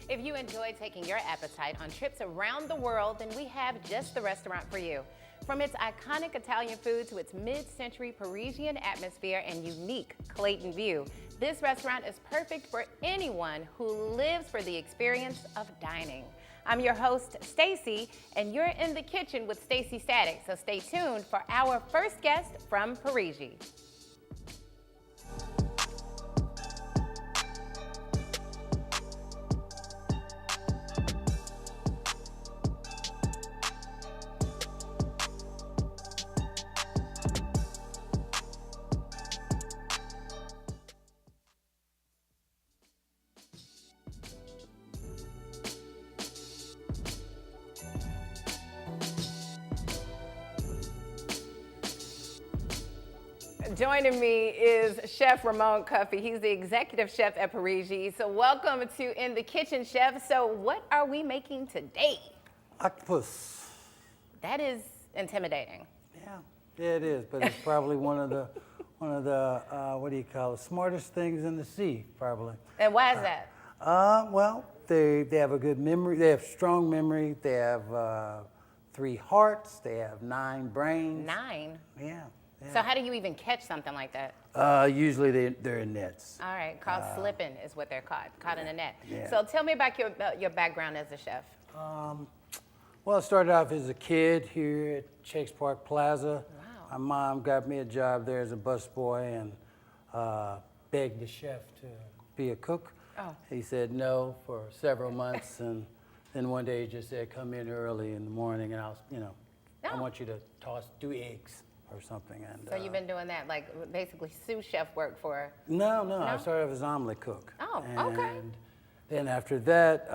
If you enjoy taking your appetite on trips around the world, then we have just the restaurant for you. From its iconic Italian food to its mid-century Parisian atmosphere and unique Clayton view, this restaurant is perfect for anyone who lives for the experience of dining. I'm your host, Staci, and you're in the kitchen with Staci Static, so stay tuned for our first guest from Parigi. Joining me is Chef Ramon Cuffie. He's the executive chef at Parigi. So welcome to In the Kitchen, Chef. So what are we making today? Octopus. That is intimidating. Yeah, it is, but it's probably one of the what do you call it, smartest things in the sea, probably. And why is that? Well, they have a good memory. They have strong memory. They have 3 hearts. They have 9 brains. 9? Yeah. Yeah. So how do you even catch something like that? Usually they're in nets. All right, called slipping is what they're caught in a net. Yeah. So tell me about your background as a chef. Well, I started off as a kid here at Shakes Park Plaza. Wow. My mom got me a job there as a busboy and begged the chef to be a cook. Oh. He said no for several months, and then one day he just said, "Come in early in the morning, and I want you to do eggs." Or something. And so you've been doing that, like basically sous chef work for? No, I started off as an omelet cook. Oh, and okay. Then after that,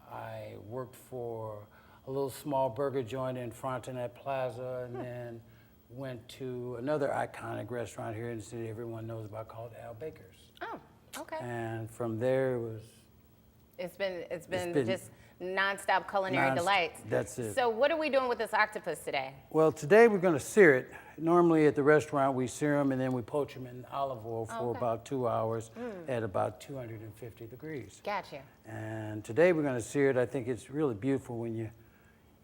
I worked for a little small burger joint in Frontenac Plaza, and then went to another iconic restaurant here in the city everyone knows about called Al Baker's. Oh, okay. And from there It's been just nonstop culinary delights. That's it. So what are we doing with this octopus today? Well, today we're going to sear it. Normally at the restaurant we sear them and then we poach them in olive oil for about 2 hours at about 250 degrees. Gotcha. And today we're going to sear it. I think it's really beautiful when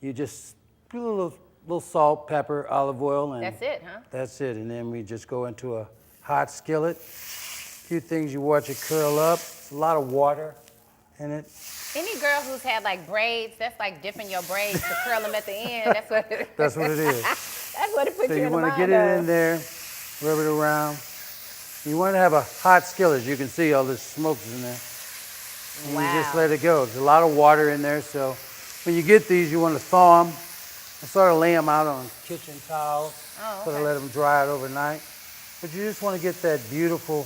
you just put a little salt, pepper, olive oil, and that's it, huh? That's it. And then we just go into a hot skillet. A few things, you watch it curl up. It's a lot of water in it. Any girl who's had like braids, that's like dipping your braids to curl them at the end. That's what it is. That's what it is. That's what it puts So you in the want mind to get it of. in there, rub it around. You want to have a hot skillet. You can see all this smoke's in there. And you just let it go. There's a lot of water in there, so when you get these, you want to thaw them and sort of lay them out on kitchen towels. Oh, okay. Sort of let them dry out overnight. But you just want to get that beautiful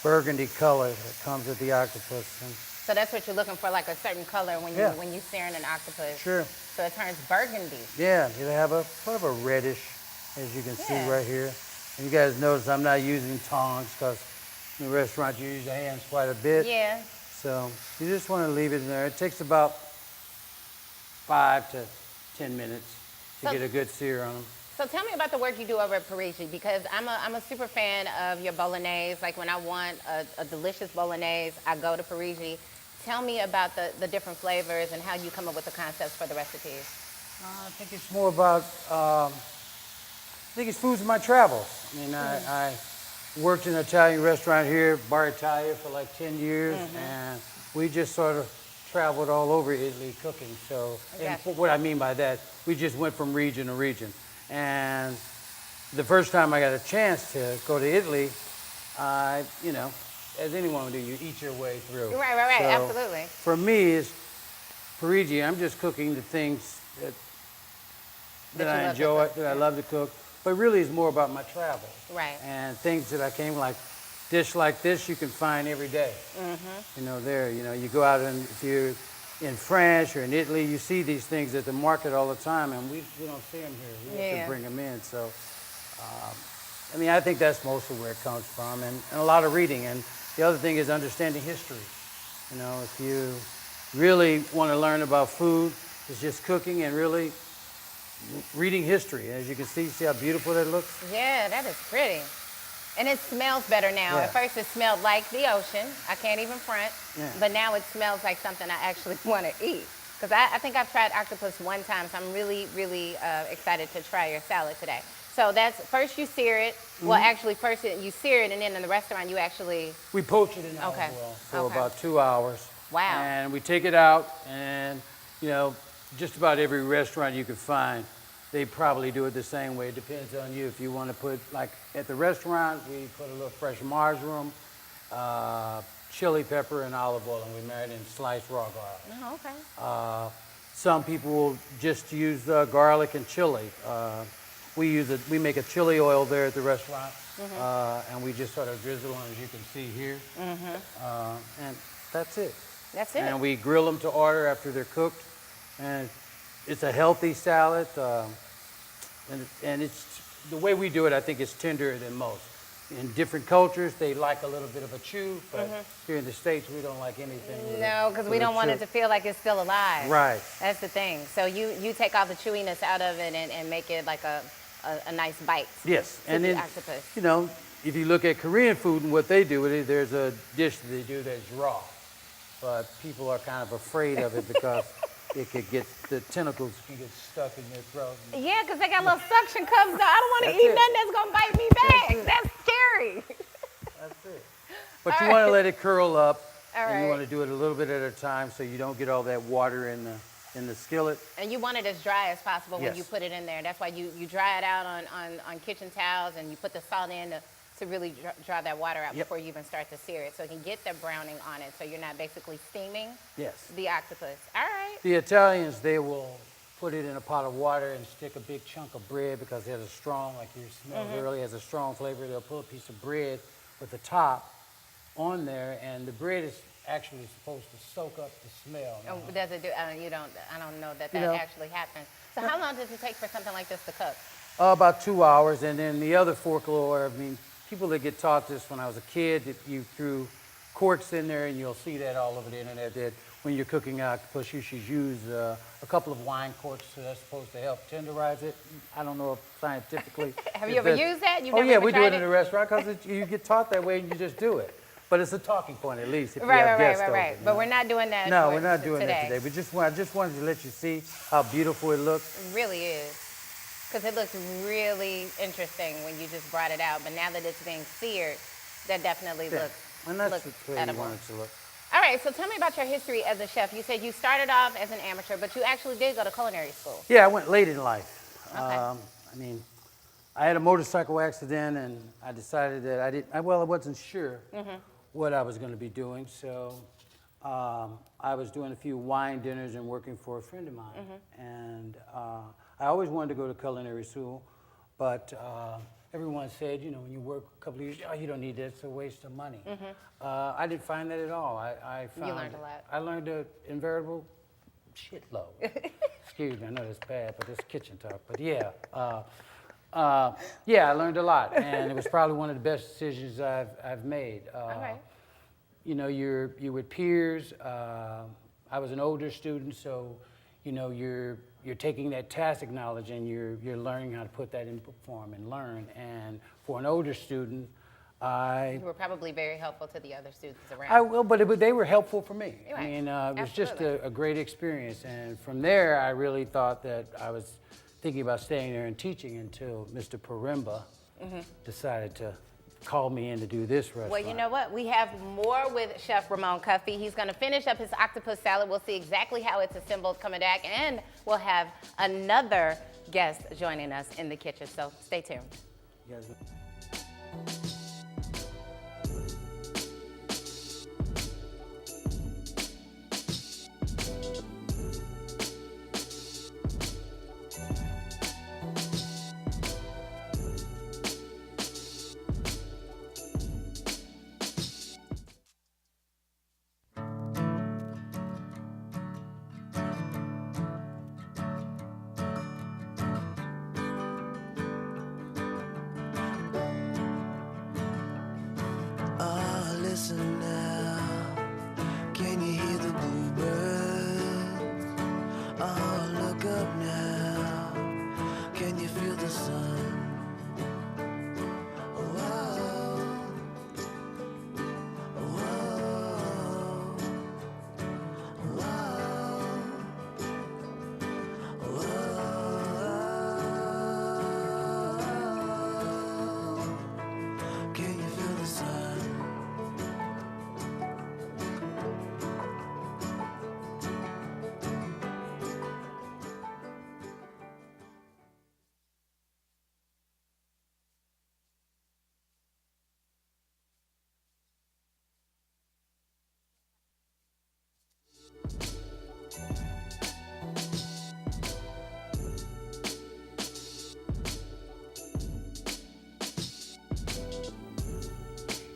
burgundy color that comes with the octopus. And so that's what you're looking for, like a certain color when you searing an octopus. Sure. So it turns burgundy. Yeah, you have a sort of a reddish, as you can see right here. And you guys notice I'm not using tongs because in the restaurant you use your hands quite a bit. Yeah. So you just want to leave it in there. It takes about 5 to 10 minutes to get a good sear on them. So tell me about the work you do over at Parigi, because I'm a super fan of your bolognese. Like when I want a delicious bolognese, I go to Parigi. Tell me about the different flavors and how you come up with the concepts for the recipes. I think it's more about, I think it's foods of my travels. I mean, I worked in an Italian restaurant here, Bar Italia, for like 10 years, and we just sort of traveled all over Italy cooking. So, and what I mean by that, we just went from region to region. And the first time I got a chance to go to Italy, as anyone would do, you eat your way through. Right, so absolutely. For me, it's Parigi. I'm just cooking the things that I enjoy, that I love to cook. But really, it's more about my travels. Right. And things that I came like dish like this you can find every day. You go out and if you're in France or in Italy, you see these things at the market all the time, and we don't see them here. We have to bring them in. So, I think that's mostly where it comes from, and a lot of reading. And the other thing is understanding history. If you really want to learn about food, it's just cooking and really reading history. As you can see how beautiful that looks? Yeah, that is pretty. And it smells better now. Yeah. At first it smelled like the ocean. I can't even front. Yeah. But now it smells like something I actually want to eat. Because I think I've tried octopus one time, so I'm really, really excited to try your salad today. So that's, first you sear it. Well, actually, first you sear it, and then in the restaurant you actually... We poach it in olive oil for about 2 hours. Wow. And we take it out, and, you know, just about every restaurant you can find, they probably do it the same way. It depends on you. If you want to put, like at the restaurant, we put a little fresh marjoram, chili pepper, and olive oil, and we marinate in sliced raw garlic. Oh, okay. Some people will just use garlic and chili. We make a chili oil there at the restaurant, and we just sort of drizzle on, as you can see here. And that's it. That's it. And we grill them to order after they're cooked. And it's a healthy salad, and it's the way we do it. I think it's tenderer than most. In different cultures, they like a little bit of a chew, but here in the States, we don't like anything. No, because we don't want it to feel like it's still alive. Right. That's the thing. So you take all the chewiness out of it and make it like a nice bite. Yes, and the then octopus. you know, if you look at Korean food and what they do with it, there's a dish that they do that's raw, but people are kind of afraid of it because it could get, the tentacles can get stuck in your throat. Yeah, because they got little suction cups. So I don't want to That's eat it. nothing that's gonna bite me back. That's scary. That's it. But you want to let it curl up, All and you right. want to do it a little bit at a time so you don't get all that water in the skillet. And you want it as dry as possible when Yes. you put it in there. That's why you dry it out on kitchen towels, and you put the salt in to really dry that water out before you even start to sear it, so it can get the browning on it, so you're not basically steaming Yes. the octopus. All right. The Italians, they will put it in a pot of water and stick a big chunk of bread because it has a strong, like you smelled earlier, has a strong flavor. They'll put a piece of bread with the top on there, and the bread is actually supposed to soak up the smell. Oh, does it do? I don't know that You know. actually happens. So how long does it take for something like this to cook? About 2 hours, and then the other folklore, I mean, people that get taught this when I was a kid, that you threw corks in there, and you'll see that all over the internet, that when you're cooking octopus, you should use a couple of wine corks, so that's supposed to help tenderize it. I don't know if scientifically. Have you ever used that? You've Oh never yeah, even we do tried it in the restaurant because you get taught that way and you just do it. But it's a talking point at least if you have guests over, you But know. we're not doing that. No, we're not doing that today. today. I just wanted to let you see how beautiful it looks. It really is. Because it looks really interesting when you just brought it out. But now that it's being seared, that definitely looks And that's looks the way you edible. want it to look. All right, so tell me about your history as a chef. You said you started off as an amateur, but you actually did go to culinary school. Yeah, I went late in life. Okay. I mean, I had a motorcycle accident and I decided that I wasn't sure what I was going to be doing. So I was doing a few wine dinners and working for a friend of mine. And I always wanted to go to culinary school, but everyone said, you know, when you work a couple of years, oh, you don't need that, it's a waste of money. I didn't find that at all. I found You learned a lot. I learned an inveritable shitload. Excuse me, I know that's bad, but it's kitchen talk. But yeah, I learned a lot, and it was probably one of the best decisions I've made. Okay. You know, you're with peers. I was an older student, so you know you're taking that tacit knowledge and you're learning how to put that in form and learn. And for an older student, You were probably very helpful to the other students around. but they were helpful for me. Right. I mean, it was just Absolutely. a great experience. And from there, I really thought that I was thinking about staying there and teaching until Mr. Parimba decided to call me in to do this restaurant. Well, you know what? We have more with Chef Ramon Cuffie. He's going to finish up his octopus salad. We'll see exactly how it's assembled coming back, and we'll have another guest joining us in the kitchen. So stay tuned. You guys-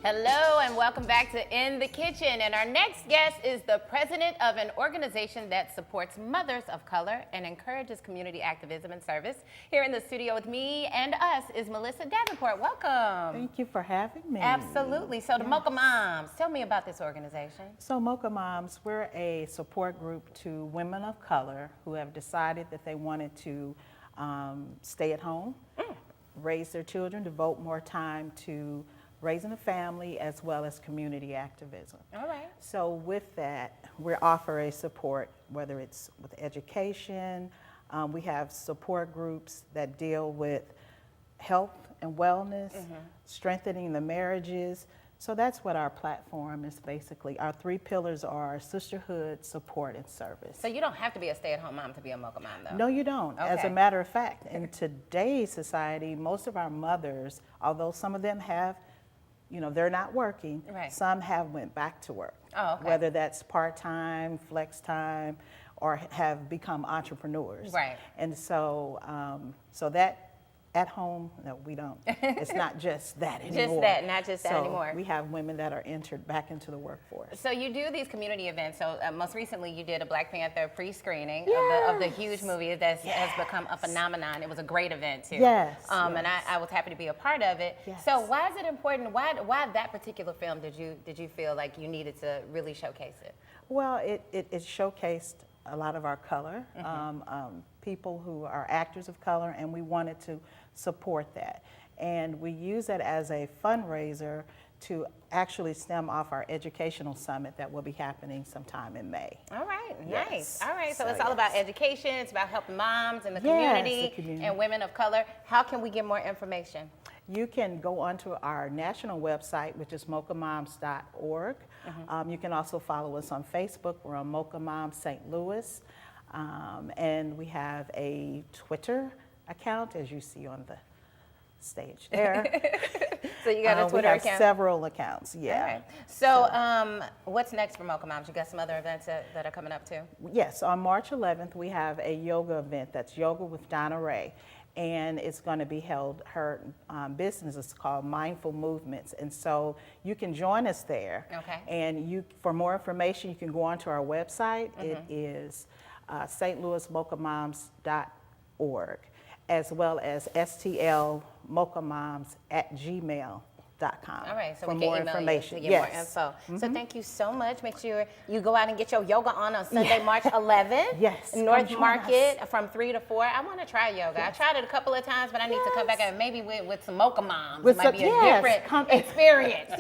Hello and welcome back to In the Kitchen. And our next guest is the president of an organization that supports mothers of color and encourages community activism and service. Here in the studio with me and us is Melissa Davenport. Welcome. Thank you for having me. Absolutely. So the Mocha Moms, tell me about this organization. So Mocha Moms, we're a support group to women of color who have decided that they wanted to stay at home, raise their children, devote more time to raising a family as well as community activism. All right. So with that, we offer a support, whether it's with education, we have support groups that deal with health and wellness, strengthening the marriages. So that's what our platform is basically. Our 3 pillars are sisterhood, support, and service. So you don't have to be a stay-at-home mom to be a Mocha Mom, though. No, you don't. As Okay. a matter of fact, in today's society, most of our mothers, although some of them have, they're not working, Right. some have went back to work. Oh, okay. Whether that's part-time, flex time, or have become entrepreneurs. Right. And so, so that at home, no, we don't. It's not just that anymore. Just that, not just that So anymore. we have women that are entered back into the workforce. So you do these community events. So most recently you did a Black Panther pre-screening of the huge movie that has become a phenomenon. It was a great event too. Yes, And I was happy to be a part of it. Yes. So why is it important? Why that particular film did you feel like you needed to really showcase it? Well, it showcased a lot of our color, people who are actors of color, and we wanted to support that. And we use it as a fundraiser to actually stem off our educational summit that will be happening sometime in May. All right, Yes. nice. All right, so So, it's all about yes. education. It's about helping moms in the Yes, community, the community. and women of color. How can we get more information? You can go onto our national website, which is mochamoms.org. You can also follow us on Facebook. We're on Mocha Moms St. Louis. And we have a Twitter account, as you see on the stage there. So you got a Twitter we have account? several accounts, yeah. All right. So, what's next for Mocha Moms? You got some other events that are coming up too? Yes, on March 11th, we have a yoga event that's Yoga with Donna Ray. And it's going to be held, her business is called Mindful Movements. And so you can join us there. Okay. And for more information, you can go onto our website. It is stlouismochamoms.org, as well as stlmochamoms@gmail.com. All right, so for we can more email information. you to get more info. So thank you so much. Make sure you go out and get your yoga on Sunday, March 11th. Yes, North come join Market from 3 to 4. I want to try yoga. I tried it a couple of times, but I need to come back and maybe with some Mocha Moms. With it might some- be a yes, different experience,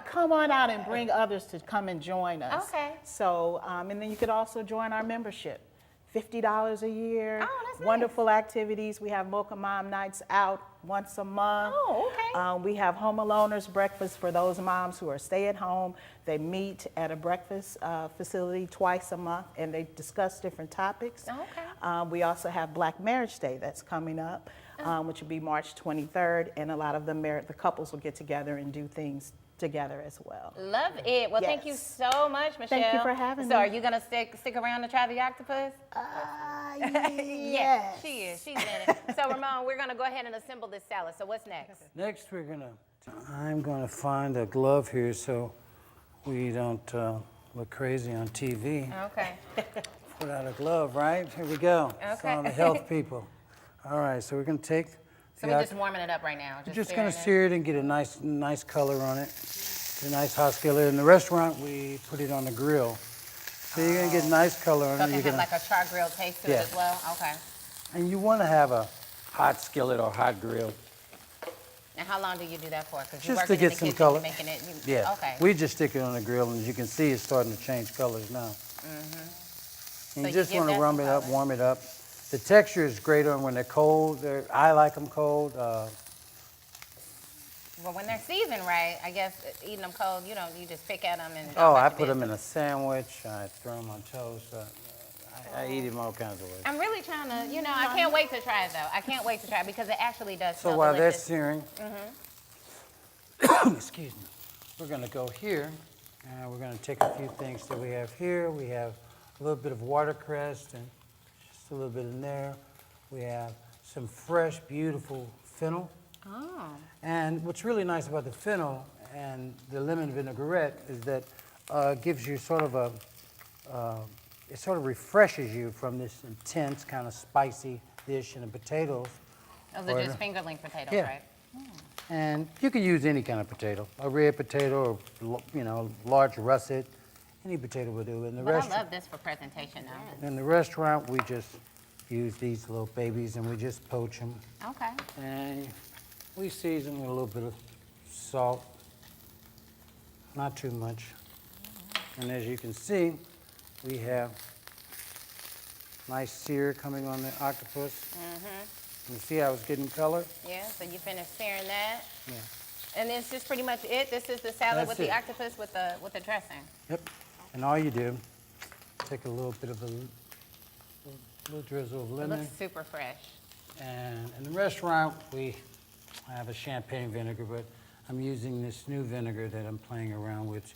Come on out and bring others to come and join us. Okay. So, and then you could also join our membership. $50 a year. Oh, that's nice. Wonderful activities. We have Mocha Mom Nights Out once a month. Oh, okay. We have Home Aloners Breakfast for those moms who are stay at home. They meet at a breakfast facility twice a month and they discuss different topics. Okay. We also have Black Marriage Day that's coming up, which will be March 23rd, and a lot of the couples will get together and do things together as well. Love it. Well, thank you Yes. so much, Michelle. Thank you for having So me. are you going to stick around to try the octopus? Yes. She is. She's in it. So, Ramon, we're going to go ahead and assemble this salad. So what's next? Next, I'm gonna find a glove here so we don't look crazy on TV. Okay. Put out a glove, right? Here we go. It's Okay. all the health people. All right, so we're gonna take. So we're just warming it up right now. We're just searing gonna it. sear it and get a nice color on it. Get a nice hot skillet. In the restaurant, we put it on the grill. So you're gonna get a nice color on So it. it You're can have gonna, like a char grill taste to Yeah. it as well? Okay. and you wanna have a hot skillet or hot grill. And how long do you do that for? Because Just to get some color. Making it, Yeah. Okay. We just stick it on the grill, and as you can see, it's starting to change colors now. And So you you just give want to that warm some it up, color. warm it up. The texture is great on when they're cold. I like them cold. Well, when they're seasoned right, I guess eating them cold, you just pick at them and. I put them in a sandwich. I throw them on toast. I eat them all kinds of ways. I'm really trying to, I can't wait to try it though. I can't wait to try it because it actually does So smell while they're delicious. searing, excuse me, we're going to go here, and we're going to take a few things that we have here. We have a little bit of watercress and just a little bit in there. We have some fresh, beautiful fennel. Oh. And what's really nice about the fennel, and the lemon vinaigrette is that gives you sort of a, it sort of refreshes you from this intense kind of spicy dish, and the potatoes. Those are just fingerling potatoes, Yeah. right? And you can use any kind of potato, a red potato or, you know, large russet, any potato will do. In the But I restaurant, love this for presentation now. in the restaurant, we just use these little babies and we just poach them. Okay. And we season with a little bit of salt, not too much. And as you can see, we have nice sear coming on the octopus. You see how it's getting color? Yeah, so you finished searing that. Yeah. And it's just pretty much it. This is the salad That's with the it. octopus with the dressing. Yep. And all you do, take a little bit of a little drizzle of It lemon. looks super fresh. And in the restaurant, we have a champagne vinegar, but I'm using this new vinegar that I'm playing around with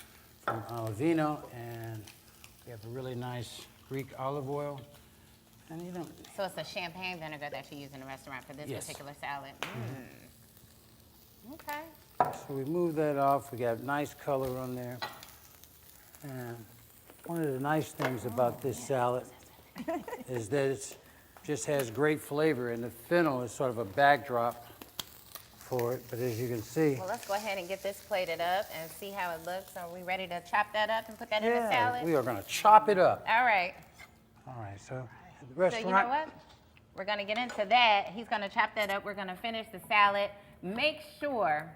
from Olivino, and we have a really nice Greek olive oil. And you know, So it's the champagne vinegar that you use in the restaurant for this Yes. particular salad. Okay. so we move that off. We got nice color on there. And one of the nice things about this salad is that it just has great flavor, and the fennel is sort of a backdrop for it. But as you can see, Well, let's go ahead and get this plated up and see how it looks. Are we ready to chop that up and put that in the salad? we are going to chop it up. All right. All right, so at the So restaurant. you know what? We're going to get into that. He's going to chop that up. We're going to finish the salad. Make sure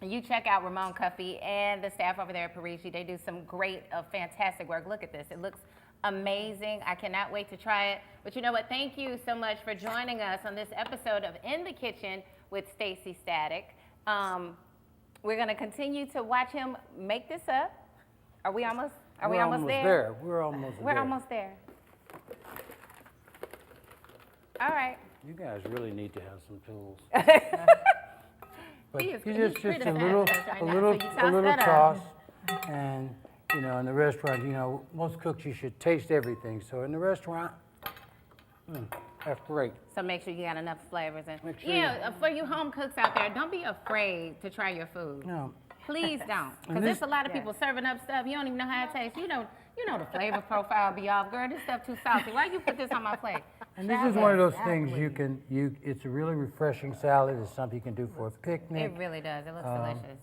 you check out Ramon, Cuffie, and the staff over there at Parigi. They do some great, fantastic work. Look at this. It looks amazing. I cannot wait to try it. But you know what? Thank you so much for joining us on this episode of In the Kitchen with Staci Static. We're going to continue to watch him make this up. Are we almost? Are we almost there? We're almost there. We're almost there. All right. You guys really need to have some tools. But He is- you he's just pretty a fast little, at this right a now. little, So you a toss little that toss, up. and you know, in the restaurant, you know, most cooks you should taste everything. So in the restaurant, that's great. So make sure you got enough flavors. And Make sure for you home cooks out there, don't be afraid to try your food. No, Please don't. Because And there's this- a lot of people serving up stuff. You don't even know how it tastes. You know the flavor profile be off. Girl, this stuff too salty. Why you put this on my plate? and this is one of those things it's a really refreshing salad. It's something you can do for a picnic. It really does. It looks delicious.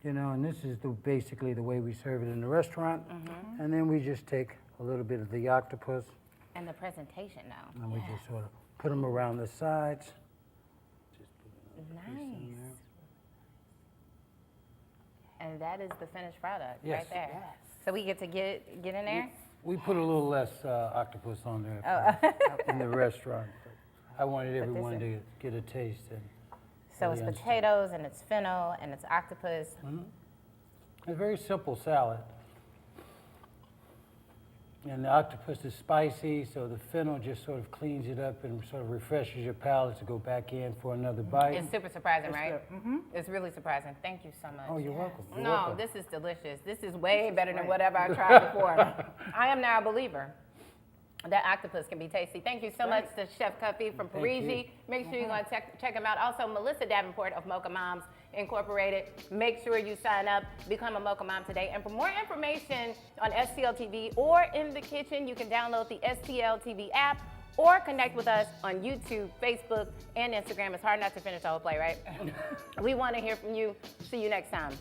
You know, and this is basically the way we serve it in the restaurant. And then we just take a little bit of the octopus, And the presentation, though. and we just sort of put them around the sides. Nice. And that is the finished product Yes. right there. Yes. So we get to get in there? We put a little less octopus on there in the restaurant. But I wanted everyone to get a taste. And So really it's understand. potatoes, and it's fennel, and it's octopus. It's a very simple salad. And the octopus is spicy, so the fennel just sort of cleans it up and sort of refreshes your palate to go back in for another bite. It's super surprising, right? It's really surprising. Thank you so much. Oh, you're welcome. You're No, welcome. this is delicious. This is way better than whatever I tried before. I am now a believer that octopus can be tasty. Thank you so much to Chef Cuffie from Thank Parigi. you. Make sure you go and check him out. Also, Melissa Davenport of Mocha Moms Incorporated. Make sure you sign up, become a Mocha Mom today. And for more information on STL TV or In the Kitchen, you can download the STL TV app or connect with us on YouTube, Facebook, and Instagram. It's hard not to finish the whole play, right? We want to hear from you. See you next time.